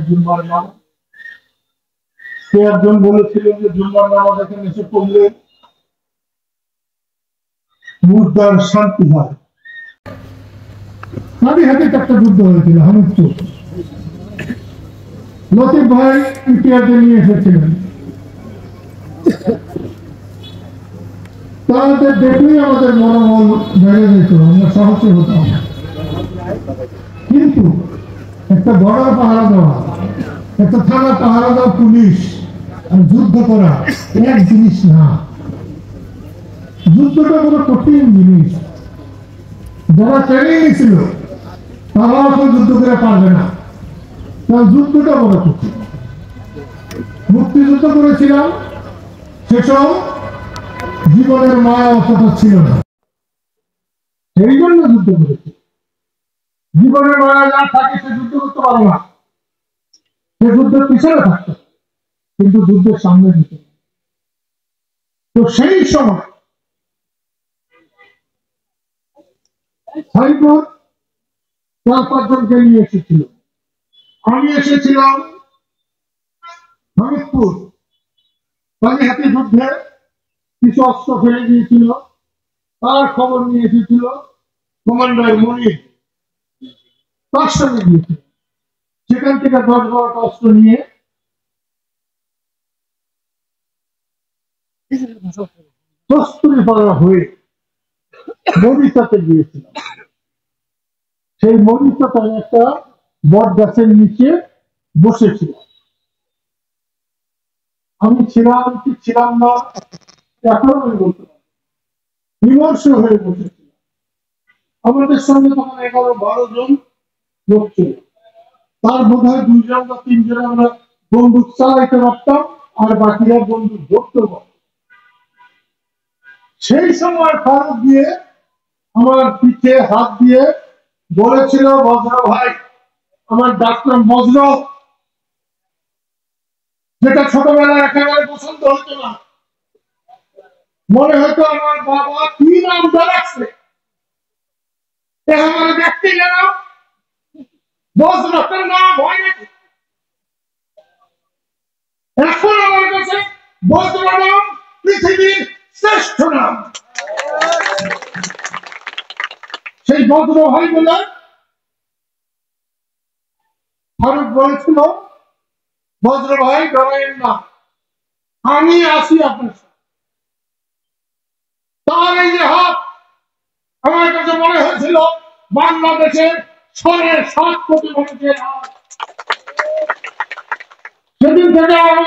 জুম্মার নামাজ। সে একজন বলেছিল যে জুম্মার নামাজ এখানে এসে পড়লে মুদ্রার শান্তি হয়। হাতে একটা যুদ্ধ হয়েছিল হামিদপুর। লতিফ ভাই ইতিহাসে নিয়ে এসেছিলেন। তাদের দেখলেই আমাদের মনোবল বেড়ে যেত, আমরা সাহসী হতাম। কিন্তু একটা বড় পাহারা দেওয়া, একটা থানা পাহারা দেওয়া পুলিশ আর যুদ্ধ করা এক জিনিস না। যুদ্ধটা বড় কঠিন জিনিস। যারা ট্রেনিং নিয়েছিল তারাও তো যুদ্ধ করে পারবে না, কারণ যুদ্ধটা বড় কঠিন। মুক্তিযুদ্ধ করেছিলাম, সেসব জীবনের মায়া অতটা ছিল না, সেই জন্য যুদ্ধ করেছি। জীবনের মায়া না থাকে সে যুদ্ধ করতে পারে না, সে যুদ্ধের পিছনে থাকতো, কিন্তু যুদ্ধের সামনে দিত। তো সেই সময় সাইফুর 4-5 জনকে নিয়ে এসেছিল। আমি এসেছিলাম হামিদপুর। পানিহাটি যুদ্ধে কিছু অস্ত্র ফেলে দিয়েছিল, তার খবর নিয়ে এসেছিল কমান্ডার মনির, তার সঙ্গে গিয়েছিল। সেখান থেকে 10-12টা অস্ত্র নিয়ে কস্তুরীপাড়া হয়ে মরিচাতে গিয়েছিলাম। সেই মরিচাতে একটা বট গাছের নিচে বসেছিল। আমি ছিলাম কি ছিলাম না এখন আমি বলতে পারি, বিমর্ষ হয়ে বসেছিলাম। আমাদের সঙ্গে তখন 11-12 জন লোক ছিল। তার বোধ হয় 2 জন বা 3 জন আমরা বন্দুক চালাইতে পারতাম, আর বাকিরা বন্দুক ধরতে পারতাম। সেই সময় ফারুক দিয়ে আমার পিঠে হাত দিয়ে বলেছিল, বজ্র ভাই, আমার ডাক্তার বজ্র, যেটা ছোটবেলায় একেবারে পছন্দ হতো না। মনে হতো আমার বাবা কি নাম রাখছে, আমার দেখতে গেল বজ্রতের নাম হয় নাকি। এখন আমার কাছে বজ্র নাম পৃথিবীর শ্রেষ্ঠ নাম। সেই বজ্র ভাই বলে ফারুক বলেছিল, বজ্র ভাই ডরাইন না, আমি আসি আপনার সাথে। তার এই যে হাত, আমার কাছে মনে হয়েছিল বাংলাদেশের 7.5 কোটি মানুষের হাত। সেদিন থেকে আমি